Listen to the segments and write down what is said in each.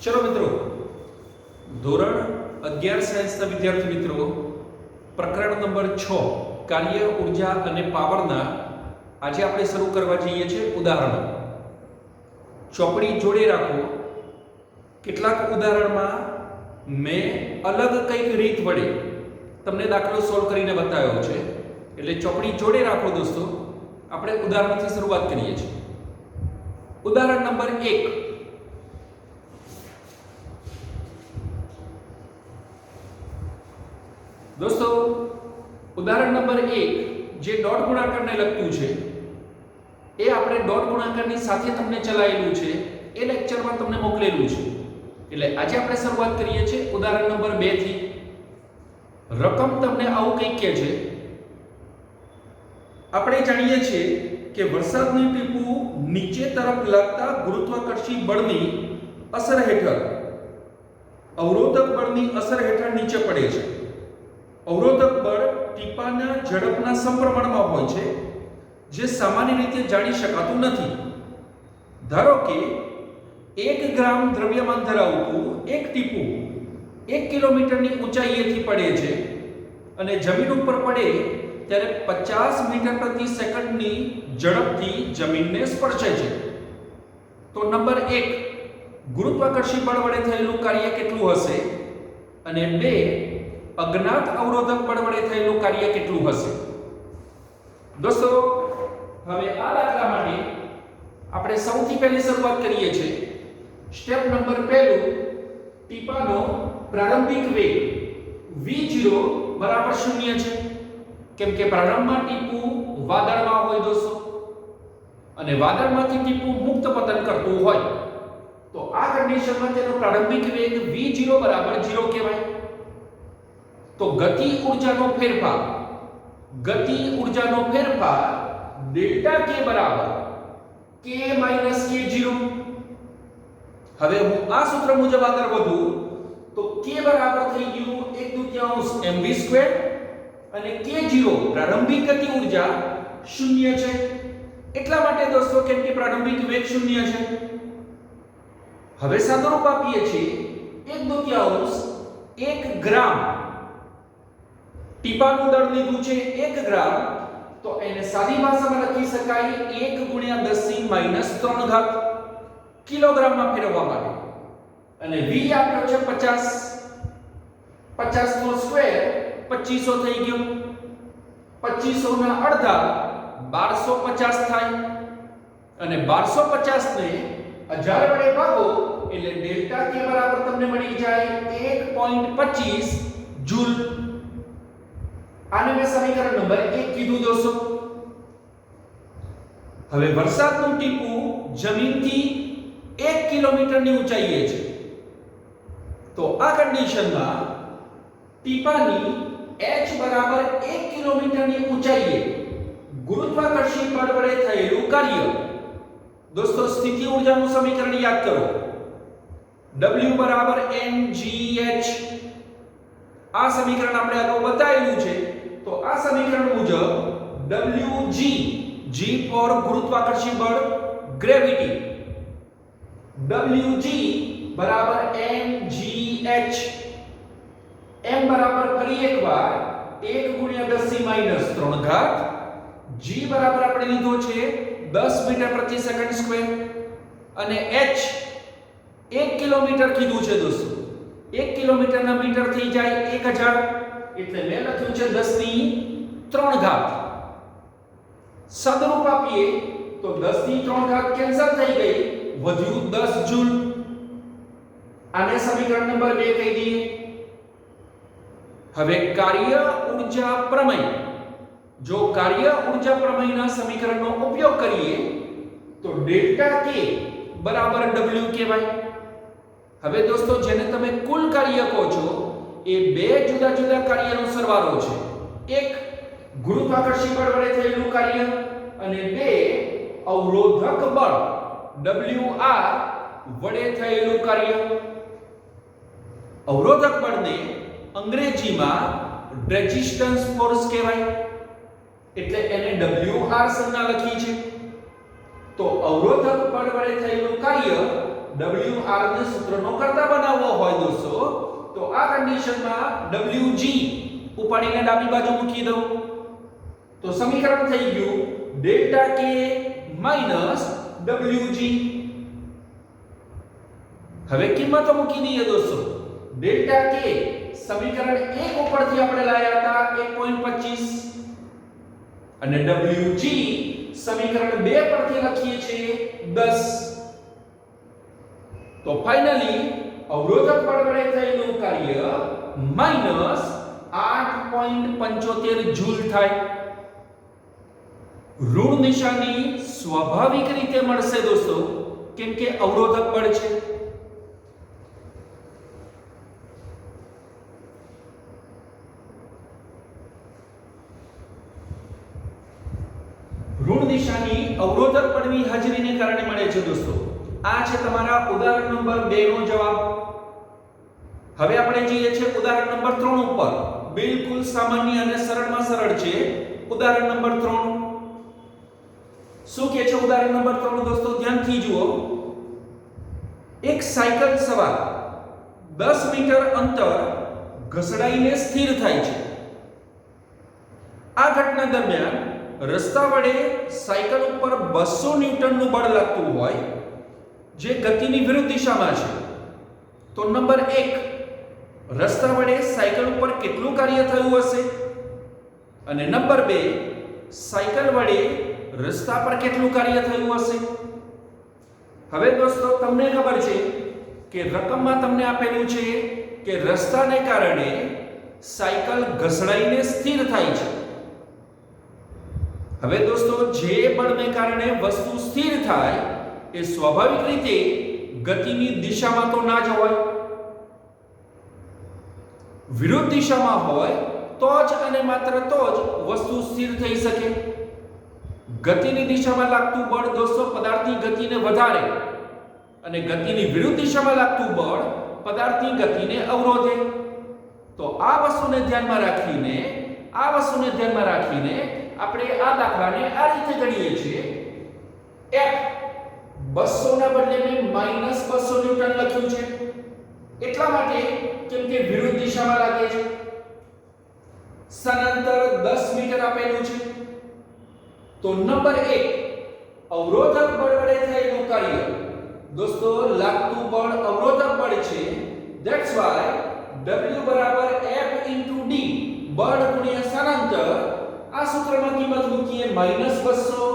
चलो मित्रों, ધોરણ 11 સાયન્સના વિદ્યાર્થી મિત્રો, પ્રકરણ નંબર 6 કાર્ય ઉર્જા અને પાવરના આજે આપણે શરૂ કરવા જઈએ છીએ ઉદાહરણો. ચોપડી જોડે રાખો. કેટલાક ઉદાહરણમાં મેં અલગ કંઈક રીત વડે તમને દાખલો સોલ્વ કરીને બતાવ્યો છે, એટલે ચોપડી જોડે રાખો દોસ્તો. આપણે ઉદાહરણથી શરૂઆત કરીએ છીએ. ઉદાહરણ નંબર 1. दोस्तों, उदाहरण नंबर 1 जे डॉट गुणाकारને લગતું છે એ આપણે ડોટ ગુણાકારની સાથે તમને ચલાવેલું છે, એ લેક્ચરમાં તમને મોકલેલું છે. એટલે આજે આપણે શરૂઆત કરીએ છીએ ઉદાહરણ નંબર 2 થી. રકમ તમને આવું કંઈક કહે છે. આપણે જાણીએ છીએ કે વરસાદનું ટીપું નીચે તરફ લાગતા ગુરુત્વાકર્ષી બળની અસર હેઠળ અવરોધક બળની અસર હેઠળ નીચે પડે છે. અવરોધક બળ ટીપાના ઝડપના સમપ્રમાણમાં હોય છે, જે સામાન્ય રીતે જાણી શકાતું નથી. ધારો કે 1 ગ્રામ દ્રવ્યમાન ધરાવતું એક ટીપું 1 કિલોમીટરની ઊંચાઈએથી પડે છે અને જમીન ઉપર પડે ત્યારે 50 મીટર પ્રતિ સેકન્ડની ઝડપથી જમીનને સ્પર્શે છે. તો નંબર 1, ગુરુત્વાકર્ષી બળ વડે થયેલું કાર્ય કેટલું હશે? અને 2, અજ્ઞાત અવરોધક બળ વડે થયેલું કાર્ય કેટલું હશે? દોસ્તો, હવે આ દાખલા માટે આપણે સૌથી પહેલી શરૂઆત કરીએ છીએ. સ્ટેપ નંબર 1, ટીપાનો પ્રારંભિક વેગ v0 બરાબર 0 છે, કેમ કે પ્રારંભમાં ટીપું વાદળમાં હોય દોસ્તો, અને વાદળમાંથી ટીપું મુક્ત પતન કરતું હોય, તો આ કન્ડિશનમાં તેનો પ્રારંભિક વેગ v0 બરાબર 0 કહેવાય. તો ગતિ ઊર્જાનો ફેરફાર ડેલ્ટા k બરાબર k માઈનસ k0. હવે હું આ સૂત્ર મુજબ આગળ વધું તો k બરાબર થઈ ગયું 1/2 mv2 અને k0 પ્રારંભિક ગતિ ઊર્જા 0 છે. એટલા માટે દોસ્તો, કેમ કે પ્રારંભિક વેગ 0 છે. હવે સાદુરૂપ આપીએ છીએ 1/2 1 ગ્રામ ટીપાનું દળ લીધું છે 1 ગ્રામ, તો એને સાદી ભાષામાં લખી શકાય 1 × 10⁻³ કિલોગ્રામમાં ફેરવવા માટે. અને v આપ્યો છે 50, 50 નો સ્ક્વેર 2500 થઈ ગયો. 2500 ના અડધા 1250 થાય, અને 1250 ને 1000 વડે ભાગો એટલે ડેલ્ટા k બરાબર તમને મળી જાય 1.25 જૂલ. આને મેં સમીકરણ નંબર 1 કીધું દોસ્તો. હવે વરસાદનું ટીપું જમીનથી 1 કિલોમીટરની ઊંચાઈએ છે, તો આ કન્ડિશનમાં ટીપાની h બરાબર 1 કિલોમીટરની ઊંચાઈએ ગુરુત્વાકર્ષી બળ વડે થયેલું કાર્ય. દોસ્તો, સ્થિતિ ઊર્જાનું સમીકરણ યાદ કરો. w બરાબર mgh. આ સમીકરણ આપણે અગાઉ બતાવેલું છે. તો આ સમીકરણ મુજબ Wg, G ફોર ગુરુત્વાકર્ષી બળ, ગ્રેવિટી, Wg બરાબર mgh. m બરાબર ફરી એકવાર 1 × 10⁻³ g બરાબર આપણે લીધો છે 10 મીટર પ્રતિ સેકન્ડ સ્ક્વેર, અને h 1 કિલોમીટર કીધું છે દોસ્તો. 1 કિલોમીટરના મીટર થઈ જાય 1000, એટલે મેં લખ્યું છે 10⁻³ સદરૂપ આપીએ તો 10⁻³ કેન્સલ થઈ ગઈ, વધ્યું 10 જૂલ. આને સમીકરણ નંબર 2 કહી દઈએ. હવે કાર્ય ઊર્જા પ્રમેય. જો કાર્ય ઊર્જા પ્રમેયના સમીકરણનો ઉપયોગ કરીએ તો ડેલ્ટા k બરાબર w કહેવાય. હવે દોસ્તો, જેને તમે કુલ કાર્ય કહો છો એ બે જુદા જુદા કાર્યનો સરવાળો છે. એક ગુરુત્વાકર્ષી બળ વડે થયેલું કાર્ય, અને 2 અવરોધક બળ Wr વડે થયેલું કાર્ય. અવરોધક બળને અંગ્રેજીમાં રેઝિસ્ટન્સ ફોર્સ કહેવાય, એટલે એને Wr સંજ્ઞા લખી છે. તો અવરોધક બળ વડે થયેલું કાર્ય WR ને સૂત્રનો કરતા બનાવવો હોય દોસ્તો, તો આ કન્ડિશનમાં WG ઉપાડીને ડાબી બાજુ મૂકી દઉં તો સમીકરણ થઈ ગયું ડેલ્ટા K માઈનસ WG. હવે કિંમતો મૂકી દઈએ દોસ્તો. ડેલ્ટા K સમીકરણ 1 ઉપરથી આપણે લાયા હતા 1.25 અને WG સમીકરણ 2 પરથી લખીએ છીએ 10. તો ફાઇનલી અવરોધક બળ વડે થયેલું કાર્ય માઈનસ 8.75 જૂલ થાય. ઋણ નિશાની સ્વાભાવિક રીતે મળશે દોસ્તો, કેમ કે અવરોધક બળ છે. ઋણ નિશાની અવરોધક બળની હાજરીને કારણે મળે છે દોસ્તો. આ છે તમારા ઉદાહરણ નંબર 2 નો જવાબ. હવે આપણે જઈએ છીએ ઉદાહરણ નંબર 3 ઉપર. બિલકુલ સામાન્ય અને સરળમાં સરળ છે ઉદાહરણ નંબર 3. શું કહે છે ઉદાહરણ નંબર 3 દોસ્તો? ધ્યાનથી જુઓ. એક સાયકલ સવાર 10 મીટર અંતર ઘસડાઈને સ્થિર થાય છે. આ ઘટના દરમિયાન રસ્તા વડે સાયકલ ઉપર 200 ન્યૂટનનું બળ લાગતું હોય જે ગતિની વિરુદ્ધ દિશામાં છે. તો નંબર 1, રસ્તા વડે સાયકલ ઉપર કેટલું કાર્ય થયું હશે? અને નંબર 2, સાયકલ વડે રસ્તા પર કેટલું કાર્ય થયું હશે? હવે દોસ્તો તમને ખબર છે કે રકમમાં તમને આપેલું છે કે રસ્તાને કારણે સાયકલ ઘસડાઈને સ્થિર થાય છે. હવે દોસ્તો જે બળને કારણે વસ્તુ સ્થિર થાય એ સ્વાભાવિક રીતે ગતિની દિશામાં તો ના જ હોય, વિરુદ્ધ દિશામાં હોય તો જ અને માત્ર તો જ વસ્તુ સ્થિર થઈ શકે. ગતિની દિશામાં લાગતું બળ દોસ્તો પદાર્થની ગતિને વધારે અને ગતિની વિરુદ્ધ દિશામાં લાગતું બળ પદાર્થની ગતિને અવરોધે. તો આ વસ્તુને ધ્યાનમાં રાખીને આપણે આ દાખલાને આ રીતે ગણીએ છીએ. F 200 ના બદલે મેં -200 ન્યૂટન લખ્યું છે એટલા માટે કેમ કે વિરુદ્ધ દિશામાં લાગે છે. સ્થાનાંતર 10 મીટર આપેલું છે. તો નંબર 1, અવરોધક બળ વડે થયેલું કાર્ય દોસ્તો લાગતું બળ અવરોધક બળ છે. ધેટ્સ વાય W બરાબર F * D બળ ગુણ્યા સ્થાનાંતર. આ સૂત્રમાં કિંમત મૂકીએ -200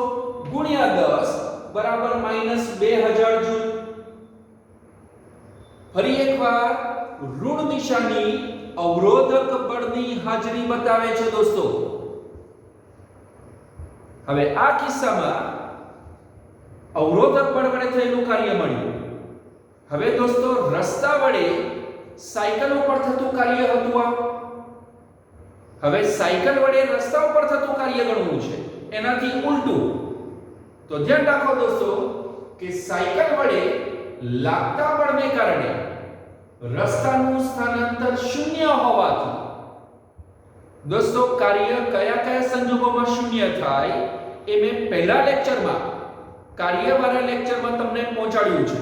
ગુણ્યા 10 બરાબર -2000 જૂલ. ફરી એકવાર ઋણ નિશાની અવરોધક બળની હાજરી બતાવે છે દોસ્તો. હવે આ કિસ્સામાં અવરોધક બળ વડે થયેલું કાર્ય મળ્યું. હવે દોસ્તો રસ્તા વડે સાયકલ ઉપર થતું કાર્ય હતું આ. હવે સાયકલ વડે રસ્તા ઉપર થતું કાર્ય ગણવું છે એનાથી ઉલટું. તો ધ્યાન રાખો દોસ્તો કે સાયકલ વડે લાગતા બળને કારણે રસ્તાનું સ્થાનાંતર શૂન્ય હોવાથી દોસ્તો કાર્ય કયા સંજોગોમાં શૂન્ય થાય એ મેં પહેલા લેક્ચરમાં કાર્યવાળા લેક્ચરમાં તમને પહોંચાડ્યું છે.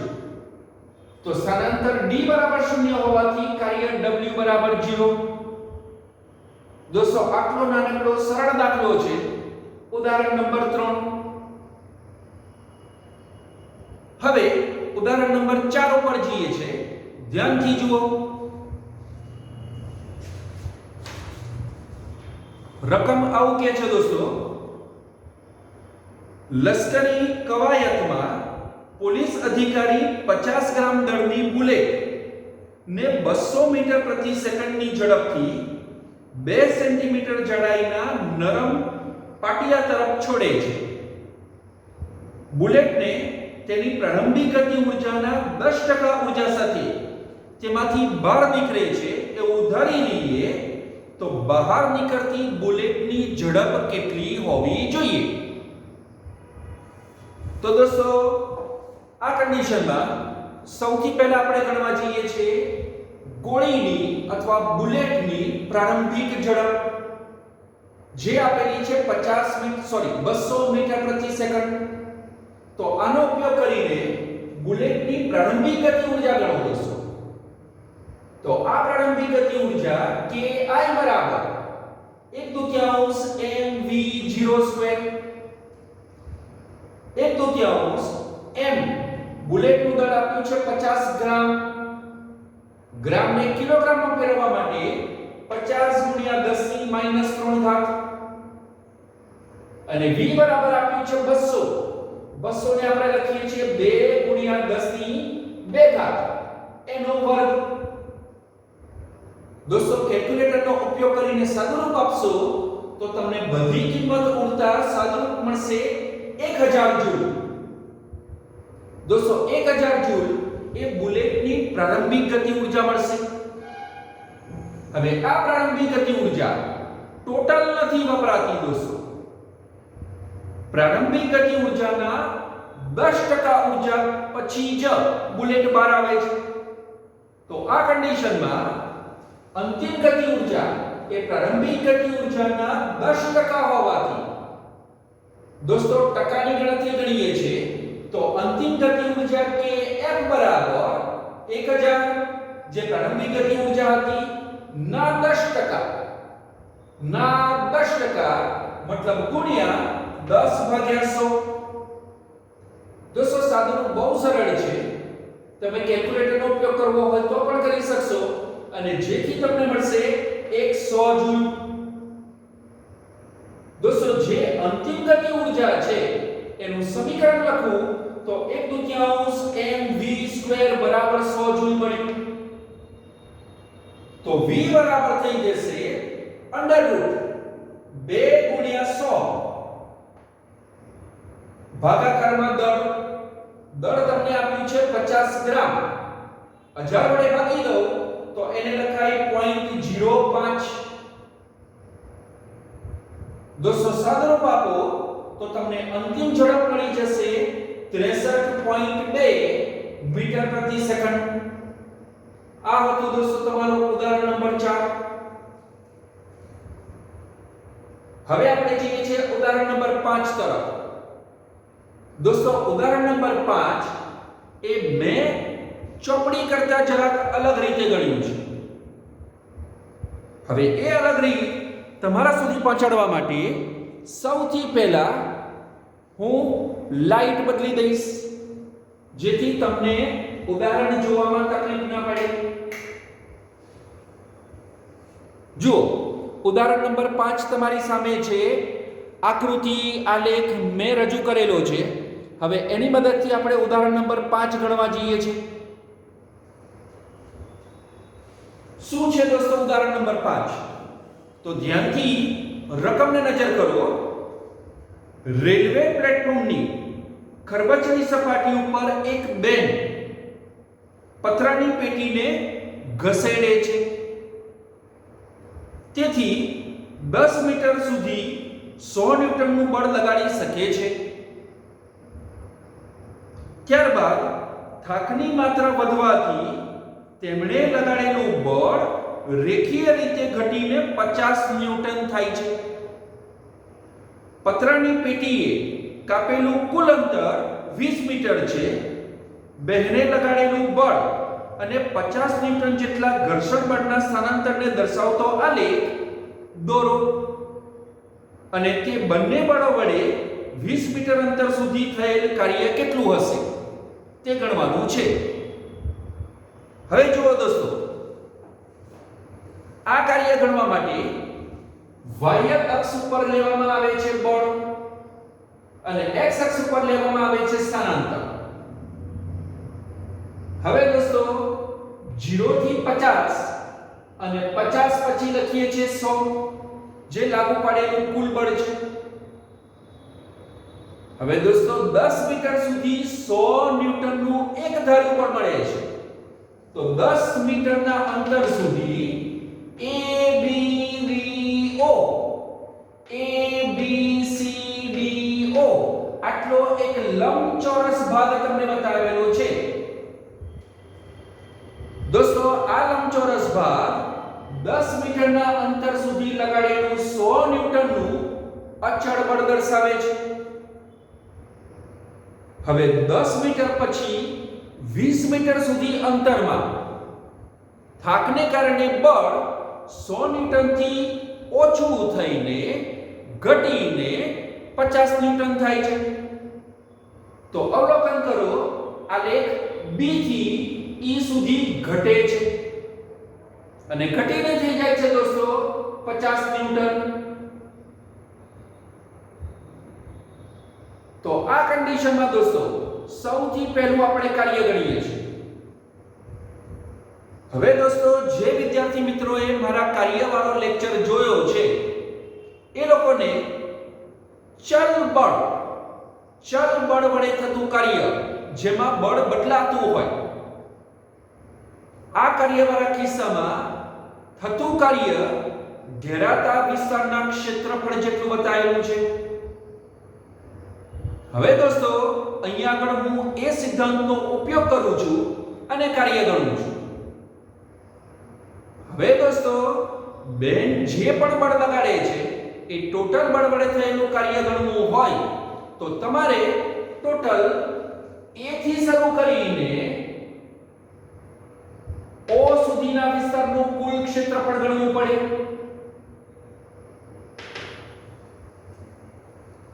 તો સ્થાનાંતર D બરાબર શૂન્ય હોવાથી કાર્ય W બરાબર 0. દોસ્તો આટલો નાનકડો સરળ દાખલો છે ઉદાહરણ નંબર 3. હવે ઉદાહરણ નંબર 4 ઉપર જઈએ છે. ધ્યાનથી જુઓ. રકમ આવું કે છે દોસ્તો, લશ્કરી કવાયતમાં પોલીસ અધિકારી 50 ગ્રામ દળની બુલેટ ને 200 મીટર પ્રતિ સેકન્ડની ઝડપથી 2 સેન્ટીમીટર જાડાઈના નરમ પાટિયા તરફ છોડે છે. બુલેટને તેની પ્રારંભિક ગતિ ઊર્જાના 10% ઊર્જા સાથે તેમાંથી બહાર નીકળે છે એવું ધારી લઈએ તો બહાર નીકળતી બુલેટની ઝડપ કેટલી હોવી જોઈએ? તો દોસ્તો આ કન્ડિશનમાં સૌથી પહેલા આપણે ગણવા જઈએ છીએ ગોળીની અથવા બુલેટની પ્રારંભિક ઝડપ જે આપેલી છે 200 મીટર પ્રતિ સેકન્ડ. તો આનો ઉપયોગ કરીને બુલેટની પ્રારંભિક ગતિ ઊર્જા ગણો દોસ્તો. તો આ પ્રારંભિક ગતિ ઊર્જા ki બરાબર 1/2 mv02 1/2 m બુલેટનું દળ આપ્યું છે 50 ગ્રામ. ગ્રામને કિલોગ્રામમાં ફેરવવા માટે 50 ગુણ્યા 10 ની -3 ઘાત અને v બરાબર આપ્યું છે 200. 200 ને આપણે લખીએ છીએ 2 ગુણ્યા 10 ની 2 ઘાત એનો વર્ગ. દોસ્તો કેલ્ક્યુલેટરનો ઉપયોગ કરીને સાદુરૂપ આપશો તો તમને બધી કિંમત ઉડતા સાદુરૂપ મળશે 1000 જૂલ. દોસ્તો 1000 જૂલ એ બુલેટની પ્રારંભિક ગતિ ઊર્જા મળશે. હવે આ પ્રારંભિક ગતિ ઊર્જા ટોટલ નથી વપરાતી દોસ્તો. પ્રારંભિક ગતિ ઊર્જાના 10% ઊર્જા પછી જ બુલેટ બહાર આવે છે. તો આ કન્ડિશનમાં અંતિમ ગતિ ઊર્જા એ પ્રારંભિક ગતિ ઊર્જાના 10% હોવાથી દોસ્તો ટકાની ગણતરી કરીએ છીએ તો અંતિમ ગતિ ઊર્જા કે F બરાબર 1000 જે પ્રારંભિક ગતિ ઊર્જા હતી ના 10% મતલબ ગુણ્યા 10/100. દોસ્તો સાદુરૂપ બહુ સરળ છે. તમે કેલ્ક્યુલેટરનો ઉપયોગ કરવો હોય તો પણ કરી શકશો અને જેથી તમને મળશે 100 જૂલ. દોસ્તો જે અંતિમ ગતિ ઊર્જા છે એનું સમીકરણ લખું તો 1/2 mv² બરાબર 100 જૂલ મળ્યું. તો v બરાબર થઈ જશે √2 ગુણ્યા 100 ભાગાકારમાં દળ તમને આપ્યું છે 50 ગ્રામ. 1000 વડે ભાગી દો તો એને લખાય 0.05. દોસ્તો સાદુરૂપ આપો તો તમને અંતિમ ઝડપ મળી જશે 63.2 મીટર પ્રતિ સેકન્ડ. આ હતું દોસ્તો તમારું ઉદાહરણ નંબર 4. હવે આપણે જઈએ છીએ ઉદાહરણ નંબર 5 તરફ. દોસ્તો ઉદાહરણ નંબર 5 એ મેં ચોપડી કરતા જરાક અલગ રીતે ગણ્યું છે. હવે એ અલગ રીત તમારા સુધી પહોંચાડવા માટે સૌથી પહેલા હું લાઈટ બદલી દઈશ જેથી તમને ઉદાહરણ જોવામાં તકલીફ ના પડે. જુઓ ઉદાહરણ નંબર 5 તમારી સામે છે. આકૃતિ આલેખ મેં રજૂ કરેલો છે. હવે એની મદદથી આપણે ઉદાહરણ નંબર 5 ગણવા જઈએ છીએ. શું છે દોસ્તો ઉદાહરણ નંબર 5? તો ધ્યાનથી રકમને નજર કરો. રેલવે પ્લેટફોર્મની ખરબચડી સપાટી ઉપર એક બેન પતરાની પેટીને ઘસેડે છે. તેથી 10 મીટર સુધી 100 ન્યૂટનનું બળ લગાડી શકે છે. ત્યારબાદ થાકની માત્રા વધવાથી તેમણે લગાડેલું બળ રેખીય રીતે ઘટીને 50 ન્યૂટન થાય છે. પતરાની પેટીએ કાપેલું કુલ અંતર 20 મીટર છે. બહેને લગાડેલું બળ અને 50 ન્યૂટન જેટલા ઘર્ષણ બળના સ્થાનાંતરને દર્શાવતો આલેખ દોરો અને તે બંને બળો વડે 20 મીટર અંતર સુધી થયેલ કાર્ય કેટલું હશે તે ગણવાનું છે. હવે જુઓ દોસ્તો, આ કાર્ય ગણવા માટે y અક્ષ ઉપર લેવામાં આવે છે બળ અને x અક્ષ ઉપર લેવામાં આવે છે સ્થાનાંતર. હવે દોસ્તો 0 થી 50 અને 50 પછી લખીએ છીએ 100 જે લાગુ પાડેલું કુલ બળ છે. હવે દોસ્તો 10 મીટર સુધી 100 ન્યૂટનનું એક ધાર્યું બળ મળે છે. તો 10 મીટરના અંતર સુધી ABCDO આટલો એક લંબચોરસ ભાગ તમને બતાવેલો છે. દોસ્તો આ લંબચોરસ ભાગ 10 મીટરના અંતર સુધી લગાડેલું 100 ન્યૂટનનું અચળ બળ દર્શાવે છે. હવે 10 મીટર પછી 20 મીટર સુધી અંતરમાં થાકને કારણે બળ 100 ન્યૂટનથી ઓછું થઈને ઘટીને 50 ન્યૂટન થાય છે. તો અવલોકન કરો, આ લેખ B થી E સુધી ઘટે છે અને ઘટીને થઈ જાય છે દોસ્તો 50 ન્યૂટન. તો આ કન્ડિશનમાં દોસ્તો સૌથી પહેલું આપણે કાર્ય ગણીએ છીએ. હવે દોસ્તો જે વિદ્યાર્થી મિત્રોએ મારા કાર્યવાળો લેક્ચર જોયો છે એ લોકોને ચલ બળ વડે થતું કાર્ય જેમાં બળ બદલાતું હોય, આ કાર્યવાળા કિસ્સામાં થતું કાર્ય ઘેરાતા વિસ્તારના ક્ષેત્રફળ જેટલું બતાવેલું છે. હવે દોસ્તો અહીંયા આગળ હું એ સિદ્ધાંતનો ઉપયોગ કરું છું અને કાર્ય ગણું છું. હવે દોસ્તો બેન જે પણ બળ લગાડે છે એ ટોટલ બળ વડે થયેલું કાર્ય ગણવું હોય તો તમારે ટોટલ A થી શરૂ કરીને O સુધીના વિસ્તારનું કુલ ક્ષેત્રફળ ગણવું પડે.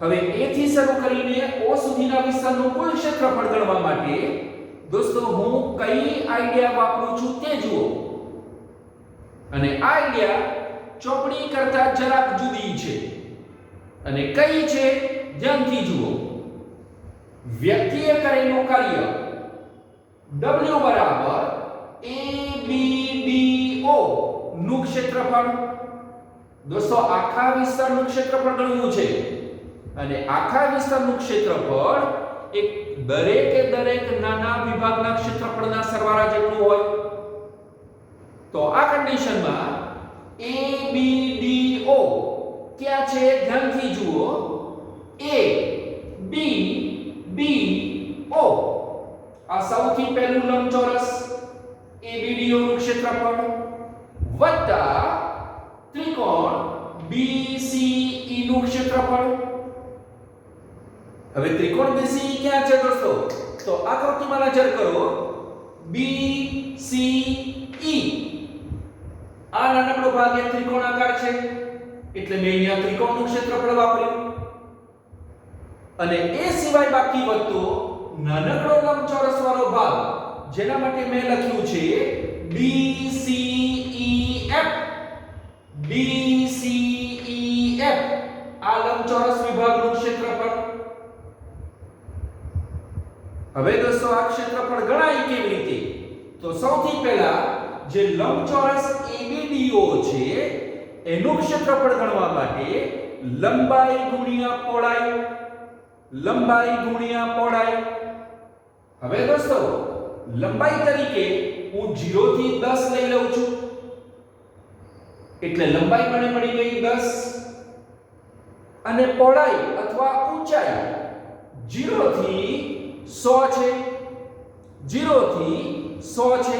હવે A થી શરૂ કરીને O સુધીના વિસ્તારનું કુલ ક્ષેત્રફળ ગણવા માટે દોસ્તો હું કઈ આઈડિયા વાપરું છું તે જુઓ. અને આ આઈડિયા ચોપડી કરતા જરાક જુદી છે અને કઈ છે ધ્યાનથી જુઓ. વ્યક્તિએ કરેલું કાર્ય W બરાબર ABDO નું ક્ષેત્રફળ. દોસ્તો આખા વિસ્તારનું ક્ષેત્રફળ ગણવું છે અને આખા વિસ્તારનું ક્ષેત્રફળ એક દરેક નાના વિભાગના ક્ષેત્રફળના સરવાળા જેટલું હોય. તો આ કન્ડિશનમાં ABDO ક્યાં છે ધ્યાનથી જુઓ. ABDO આ સૌથી પહેલું લંબચોરસ ABDO નું ક્ષેત્રફળ વત્તા ત્રિકોણ BCE નું ક્ષેત્રફળ. હવે ત્રિકોણ BCE ક્યાં છે દોસ્તો? તો આકૃતિમાં નજર કરો. BCE આ નાનકડો ભાગ એ ત્રિકોણાકાર છે એટલે મેં અહીંયા ત્રિકોણનું ક્ષેત્રફળ વાપર્યું. અને એ સિવાય બાકી વધતો નાનકડો લંબચોરસ વાળો ભાગ જેના માટે મેં લખ્યું છે DCEF આ લંબચોરસ વિભાગનું ક્ષેત્રફળ. હવે દોસ્તો આ ક્ષેત્રફળ ગણાય કેવી રીતે? તો સૌથી પહેલા જે લંબચોરસ ABDO છે એનું ક્ષેત્રફળ ગણવા માટે લંબાઈ ગુણ્યા પહોળાઈ. હવે દોસ્તો લંબાઈ તરીકે હું 0 થી 10 લઈ લઉં છું એટલે લંબાઈ મને મળી ગઈ 10 અને પહોળાઈ અથવા ઊંચાઈ 0 થી 100 છે.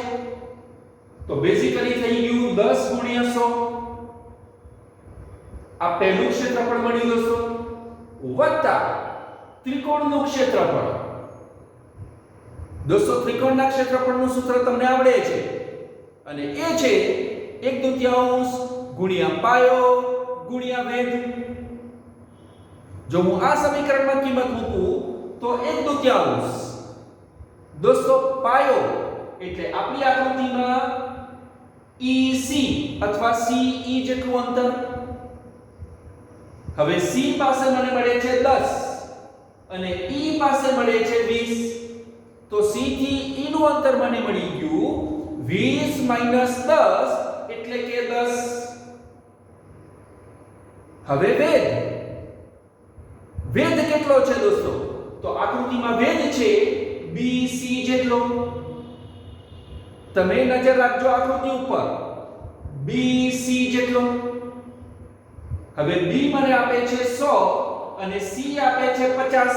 તો બેઝિકલી થઈ ગયું 10 ગુણ્યા 100. આ પહેલું ક્ષેત્રફળ મળ્યું દોસ્તો વત્તા ત્રિકોણનું ક્ષેત્રફળ. દોસ્તો ત્રિકોણના ક્ષેત્રફળનું સૂત્ર તમને આવડે છે અને એ છે 1/2 ગુણ્યા પાયો ગુણ્યા વેધ. જો હું આ સમીકરણમાં કિંમત મૂકું તો 1/2 દોસ્તો પાયો એટલે આપણી આકૃતિમાં EC અથવા CE જેટલું અંતર. હવે C પાસે મને મળે છે 10 અને E પાસે મળે છે 20. તો C થી E નું અંતર મને મળી ગયું 20 - 10 એટલે કે 10. હવે વેધ કેટલો છે દોસ્તો? તો આકૃતિમાં વેધ છે BC જેટલો. તમે નજર રાખજો આકૃતિ ઉપર BC જેટલો. હવે B મને આપે છે 100 અને C આપે છે 50.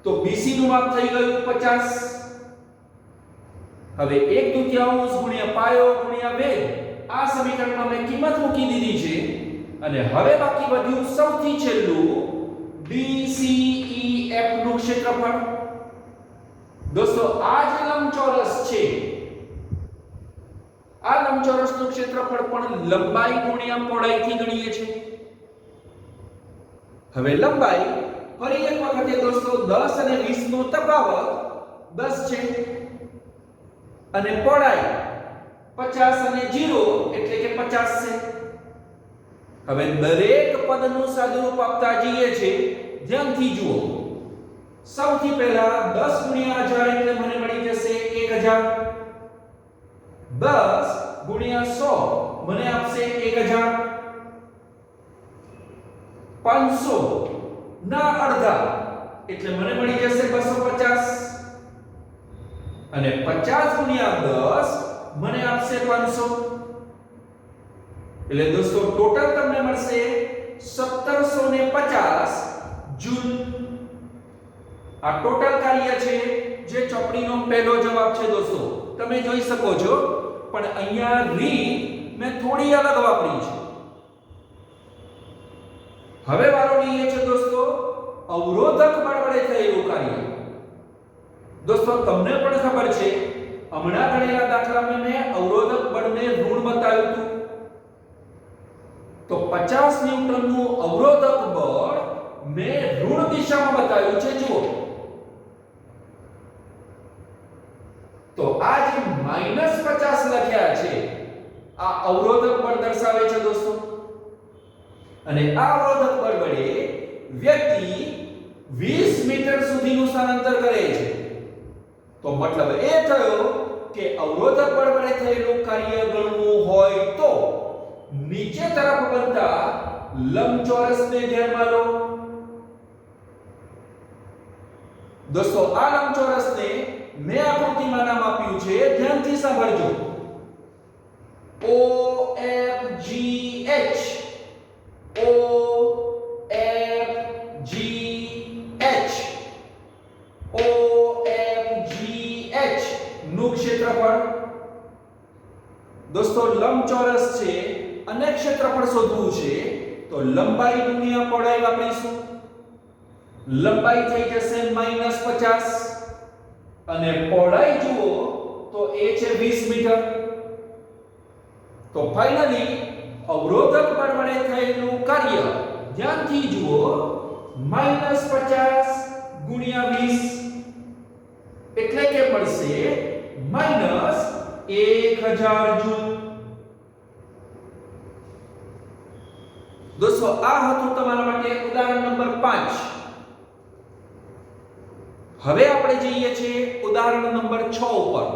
તો BC નું માપ થઈ ગયું 50. હવે 1/2 ગુણ્યા પાયો ગુણ્યા વેધ આ સમીકરણમાં મેં કિંમત મૂકી દીધી છે અને હવે બાકી વધ્યું સૌથી છેલ્લું DCEF નું ક્ષેત્રફળ. દોસ્તો આ જે લંબચોરસ છે, આ લંબચોરસનું ક્ષેત્રફળ પણ લંબાઈ ગુણ્યા પહોળાઈથી ગણીએ છીએ. હવે લંબાઈ ફરી એક વખતે દોસ્તો 10 અને 20 નો તફાવત 10 છે અને પહોળાઈ 50 અને 0 એટલે કે 50 છે. હવે દરેક પદનું સાદુરૂપ આપતા જઈએ છે. ધ્યાનથી જુઓ. સૌથી પહેલા 10 ગુણ્યા 1000 એટલે મને મળી જશે 1000. 10 ગુણ્યા 100 મને આપશે 1000. 500 ના અડધા એટલે મને મળી જશે 250 અને 50 ગુણ્યા 10 મને આપશે 500. એટલે દોસ્તો ટોટલ તમને મળશે 1750 જૂલ. આ ટોટલ કાર્ય છે જે ચોપડીનો પહેલો જવાબ છે દોસ્તો. તમે જોઈ શકો છો, પણ અહીંયા રીત મેં થોડી અલગ વાપરી છે. હવે વારો લઈએ છે દોસ્તો અવરોધક બળ વડે થયેલું કાર્ય. દોસ્તો તમને પણ ખબર છે, હમણાં ગણેલા દાખલામાં મેં અવરોધક બળને ઋણ બતાવ્યું હતું. તો 50 ન્યૂટનનું અવરોધક બળ મેં ઋણ દિશામાં બતાવ્યું છે. જુઓ તો આ જે -50 લખ્યા છે, આ અવરોધક બળ દર્શાવે છે દોસ્તો. અને આ અવરોધક બળ વડે વ્યક્તિ 20 મીટર સુધીનું સ્થળાંતર કરે છે. તો મતલબ એ થયો કે અવરોધક બળ વડે થયેલું કાર્ય ગણવું હોય તો નીચે તરફ બનતા લંબચોરસને ધ્યાનમાં લો. દોસ્તો આ લંબચોરસને મેં આકૃતિમાં નામ આપ્યું છે. ધ્યાનથી સાંભળજો. OFGH. OFGH નું ક્ષેત્રફળ. દોસ્તો લંબચોરસ છે અને ક્ષેત્રફળ શોધવું છે તો લંબાઈ ગુણ્યા પહોળાઈ વાપરીશું. લંબાઈ થઈ જશે -50 અને પહોળાઈ જુઓ તો એ છે 20 મીટર. તો ફાઇનલી અવરોધક બળ વડે થયેલું કાર્ય ધ્યાનથી જુઓ -50 ગુણ્યા 20 એટલે કે મળશે -1000 જૂલ. દોસ્તો આ હતું તમારા માટે ઉદાહરણ નંબર 5. હવે આપણે જઈએ છીએ ઉદાહરણ નંબર 6 ઉપર.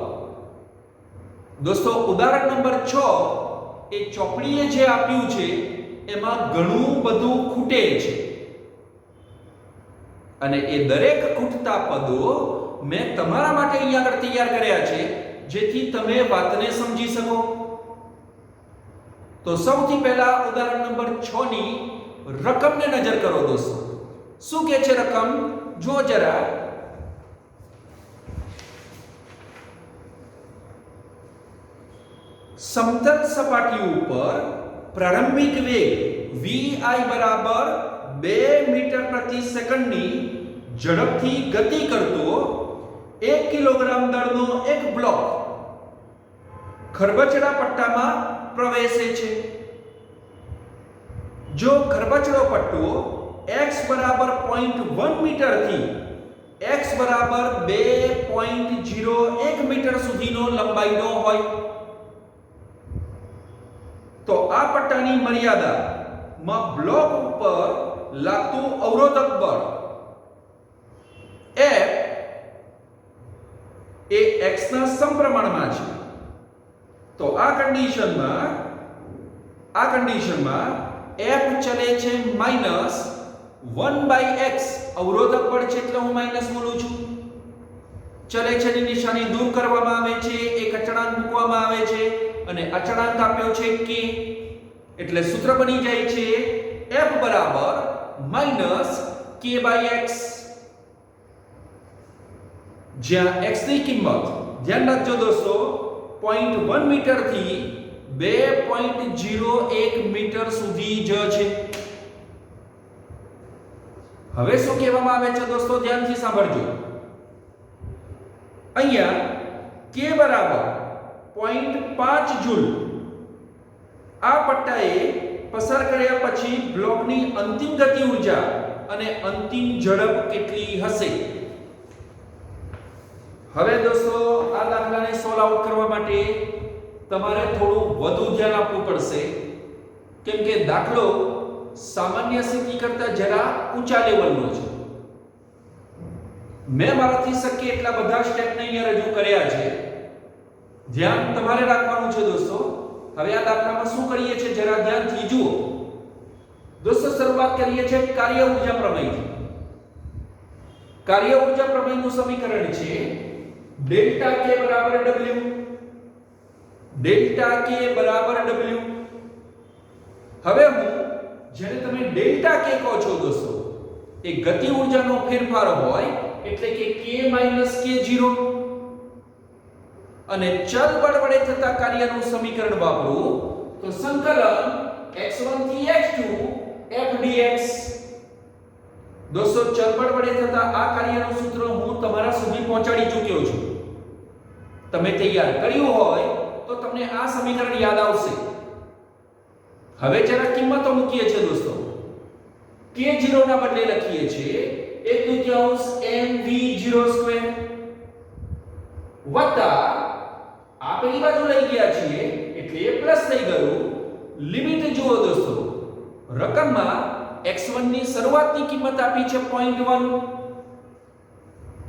દોસ્તો ઉદાહરણ નંબર 6 એ ચોપડીએ જે આપ્યું છે એમાં ઘણું બધું ખૂટે છે અને એ દરેક ખૂટતા પદો મેં તમારા માટે અહીંયા આગળ તૈયાર કર્યા છે જેથી તમે વાતને સમજી શકો. તો સૌથી પહેલા ઉદાહરણ નંબર 6 ની રકમને નજર કરો દોસ્તો. શું કહે છે રકમ? જો જરા. સમતલ સપાટી ઉપર પ્રારંભિક વેગ vi બરાબર 2 મીટર પ્રતિ સેકન્ડની ઝડપથી ગતિ કરતો 1 કિલોગ્રામ દળનો એક બ્લોક ખરબચડા પટ્ટામાં પ્રવેશે છે. જો ખરબચડો પટ્ટો x બરાબર 0.1 મીટર થી x બરાબર 2.01 મીટર સુધીનો લંબાઈનો હોય તો આ પટ્ટાની મર્યાદામાં બ્લોક ઉપર લાગતું અવરોધક બળ F એ x ના સમપ્રમાણમાં છે. તો આ કન્ડિશનમાં F ચલે છે -1/x. અવરોધક બળ છે એટલે હું માઈનસ બોલું છું. ચલે છે ની નિશાની દૂર કરવામાં આવે છે, એક અચળાંક મૂકવામાં આવે છે અને અચળાંક આપ્યો છે k. એટલે સૂત્ર બની જાય છે F બરાબર -k/x. જ્યાં x ની કિંમત ધ્યાન રાખજો દોસ્તો 0.1 મીટર થી 2.01 મીટર સુધી જ છે. હવે શું કહેવામાં આવે છે દોસ્તો? ધ્યાનથી સાંભળજો. અહીંયા k બરાબર 0.5 જૂલ આ પટ્ટાએ પસાર કર્યા પછી બ્લોકની અંતિમ ગતિ ઊર્જા અને અંતિમ ઝડપ કેટલી હશે? હવે દોસ્તો આ દાખલાને સોલ્વ આઉટ કરવા માટે તમારે થોડું વધુ ધ્યાન આપવું પડશે, કેમ કે દાખલો સામાન્ય સ્થિતિ કરતા જરા ઊંચા લેવલનો છે. મેં મારાથી શક્ય એટલા બધા સ્ટેપને અહીંયા રજૂ કર્યા છે. ધ્યાન તમારે રાખવાનું છે દોસ્તો. હવે આ દાખલામાં શું કરીએ છીએ જરા ધ્યાનથી જુઓ. દોસ્તો શરૂઆત કરીએ છીએ કાર્ય ઊર્જા પ્રમેયથી. કાર્ય ઊર્જા પ્રમેયનું સમીકરણ છે ડેલ્ટા k બરાબર w. ડેલ્ટા k બરાબર w. હવે હું જેને તમે ડેલ્ટા k કહો છો દોસ્તો, એ ગતિ ઊર્જાનો ફેરફાર હોય એટલે કે k k0, અને ચલ બળ વડે થતા કાર્યનું સમીકરણ વાપરું તો સંકલન x1 થી x2 f dx. દોસ્તો ચલ બળ વડે થતા આ કાર્યનું સૂત્ર હું તમારા સુધી પહોંચાડી ચૂક્યો છું. તમે તૈયાર કર્યું હોય તો તમને આ સમીકરણ યાદ આવશે. હવે જરા કિંમતો મૂકીએ છીએ દોસ્તો. k0 ના બદલે લખીએ છીએ 1/2 mv02 વત્તા આ પેલી બાજુ લઈ ગયા છીએ એટલે એ પ્લસ થઈ ગયું. લિમિટ જુઓ દોસ્તો, રકમમાં x1 ની શરૂઆતની કિંમત આપી છે 0.1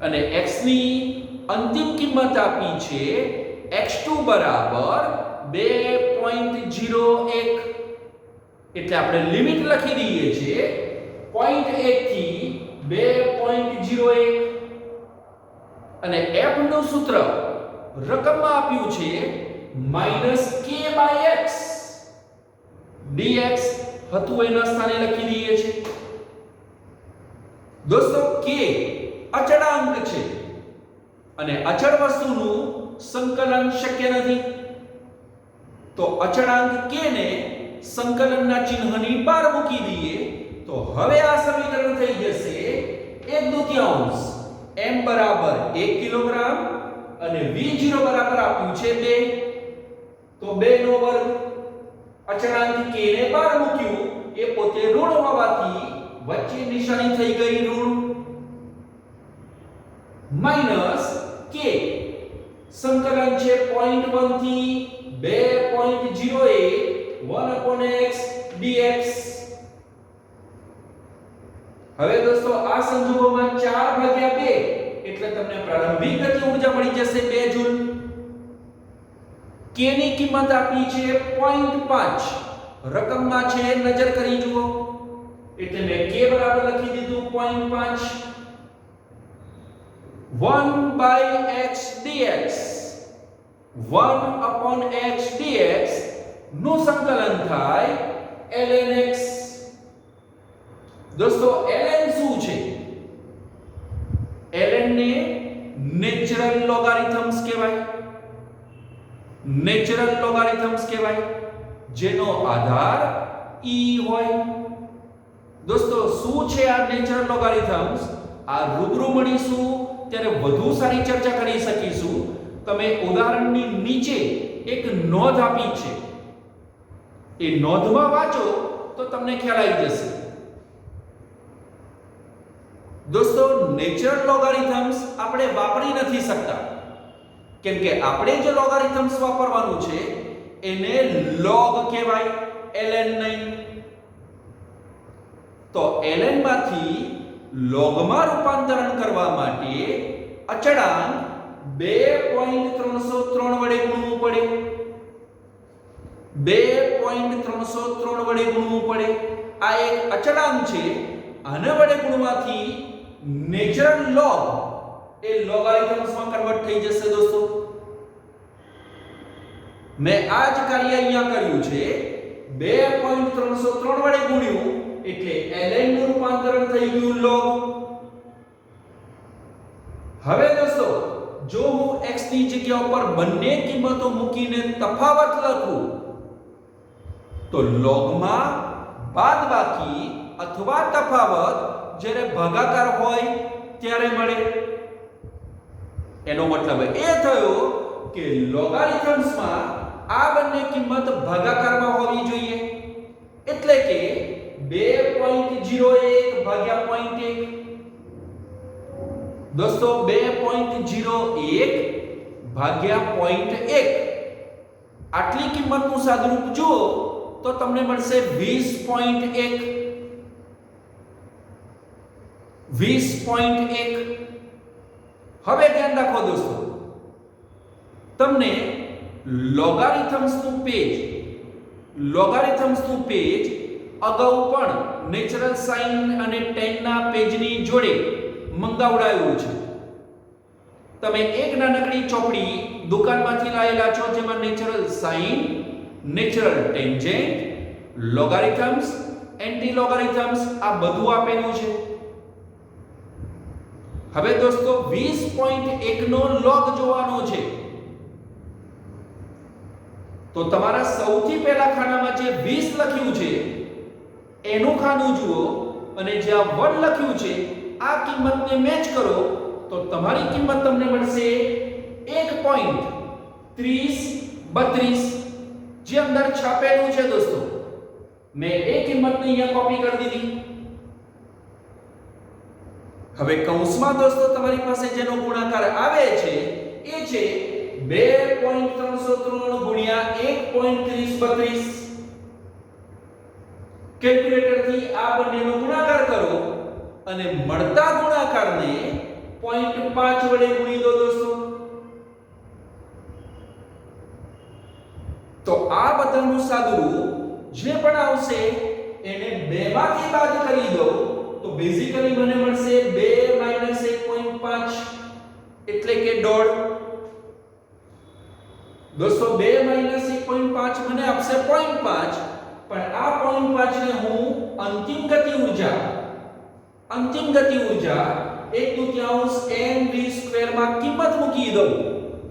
અને x ની અંતિમ કિંમત આપી છે x2 બરાબર 2.01. એટલે આપણે લિમિટ લખી દઈએ છીએ 0.1 થી 2.01 અને f નું સૂત્ર રકમમાં આપ્યું છે -k/x. dx હતું એના સ્થાને લખી દઈએ છીએ. દોસ્તો k અચળાંક છે અને અચળ વસ્તુનું સંકલન શક્ય નથી. તો અચળાંક k ને સંકલનના ચિહ્નની બહાર મૂકી દઈએ તો હવે આ સમીકરણ થઈ જશે 1/2 m બરાબર 1 કિલોગ્રામ અને v0 બરાબર આપ્યું છે 2, તો 2 નો વર્ગ. અચળાંક k ને બહાર મૂક્યું એ પોતે ઋણ હોવાથી વચ્ચે નિશાની થઈ ગઈ ઋણ. માઈનસ k સંકલન છે 0.1 થી 2.01 1/x dx. હવે દોસ્તો આ સંજોગોમાં 4/2 એટલે તમને પ્રારંભિક ગતિ ઊર્જા મળી જશે 2 જૂલ. k ની કિંમત આપી છે 0.5, રકમમાં છે નજર કરી જુઓ એટલે મેં k બરાબર લખી દીધું 0.5. 1/x dx 1/x dx નું સંકલન થાય ln x. દોસ્તો ln શું છે? ln ને નેચરલ લોગારિથમ્સ કહેવાય. નેચરલ લોગારિથમ્સ કહેવાય જેનો આધાર e હોય. દોસ્તો શું છે આ નેચરલ લોગારિથમ્સ? આ રૂબરૂ મળીશું ત્યારે વધુ સારી ચર્ચા કરી શકીશું. તમે ઉદાહરણની નીચે એક નોંધ આપી છે, એ નોંધમાં વાંચો તો તમને ખ્યાલ આવી જશે. દોસ્તો નેચરલ લોગારિથમ્સ આપણે વાપરી નથી શકતા, કેમ કે આપણે જે લોગારિથમ્સ વાપરવાનું છે એને log કહેવાય, ln નહીં. તો ln માંથી log માં રૂપાંતરણ કરવા માટે અચળાંક 2.303 વડે ગુણવું પડે. 2.303 વડે ગુણવું પડે. આ એક અચળાંક છે, આને વડે ગુણવાથી નેચરલ log એ લોગારિથમ્સમાં કન્વર્ટ થઈ જશે. દોસ્તો મેં આ જ કાર્ય અહીંયા કર્યું છે. 2.303 વડે ગુણ્યું એટલે ln નું રૂપાંતરણ થઈ ગયું log. હવે દોસ્તો જો હું x ની જગ્યા ઉપર બંને કિંમતો મૂકીને તફાવત લખું તો log માં બાદબાકી અથવા તફાવત જ્યારે ભાગાકાર હોય ત્યારે મળે. એનો મતલબ એ થયો કે લોગારિથમ્સમાં આ બંને કિંમત ભાગાકારમાં હોવી જોઈએ, એટલે કે 2.01 ભાગ્યા 0.1. દોસ્તો 2.01 ભાગ્યા 0.1 આટલી કિંમતનું સાદુરૂપ જુઓ તો તમને મળશે 20.1. 20.1. હવે ધ્યાન રાખો દોસ્તો, તમને લોગારિથમ્સનું પેજ અગાઉ પણ નેચરલ સાઇન અને tan ના પેજની જોડે મંગાવડાયું છે. તમે એક નાનકડી ચોપડી દુકાનમાંથી લાવેલા છો જેમાં natural sine, natural tangent, logarithms, anti logarithms આ બધું આપેલું છે. હવે દોસ્તો 20.1 નો log જોવાનો છે, તો તમારા સૌથી પહેલા ખાનામાં જે 20 લખ્યું છે એનું ખાનું જુઓ અને જ્યાં 1 લખ્યું છે આ કિંમતને મેચ કરો તો તમારી કિંમત તમને મળશે 1.3032 જે અંદર છાપેલું છે. દોસ્તો મેં એ કિંમતને અહીંયા કોપી કરી દીધી. હવે કૌંસમાં દોસ્તો તમારી પાસે જેનો ગુણાકાર આવે છે એ છે 2.303 ગુણ્યા 1.3032. કેલ્ક્યુલેટરથી આ બંનેનો ગુણાકાર કરો અને મળતા ગુણાકારને 0.5 વડે ગુણી દો દોસ્તો. તો આ બધાનું સાદુરૂપ જે પણ આવશે એને 2 માંથી બાદ કરી દો તો બેઝિકલી મને મળશે 2 - 1.5 એટલે કે 1.5. દોસ્તો 2 - 1.5 મને આપશે 0.5, પણ આ 0.5 ને હું અંતિમ ગતિ ઊર્જા 1/2 mv² માં કિંમત મૂકી દઉં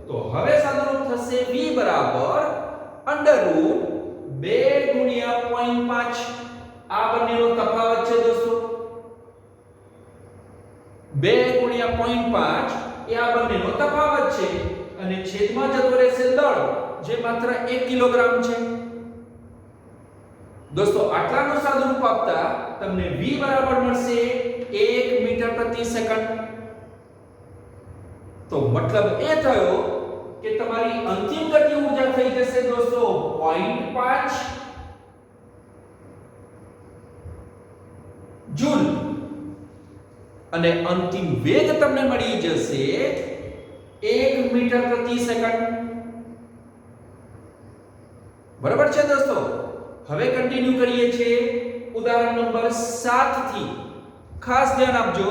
તો હવે સાદુરૂપ થશે v બરાબર √2 ગુણ્યા 0.5. આ બંનેનો તફાવત છે દોસ્તો. 2 ગુણ્યા 0.5 એ આ બંનેનો તફાવત છે અને છેદમાં જતો રહેશે દળ જે માત્ર 1 કિલોગ્રામ છે. દોસ્તો આટલાનું સાદુરૂપ આપતા તમને v બરાબર મળશે 1 મીટર પ્રતિ સેકન્ડ. તો મતલબ એ થયો કે તમારી અંતિમ ગતિ ઊર્જા થઈ જશે દોસ્તો 0.5 જૂલ અને અંતિમ વેગ તમને મળી જશે 1 મીટર પ્રતિ સેકન્ડ. બરાબર છે દોસ્તો. હવે કન્ટિન્યુ કરીએ છીએ ઉદાહરણ નંબર 7 થી. ખાસ ધ્યાન આપજો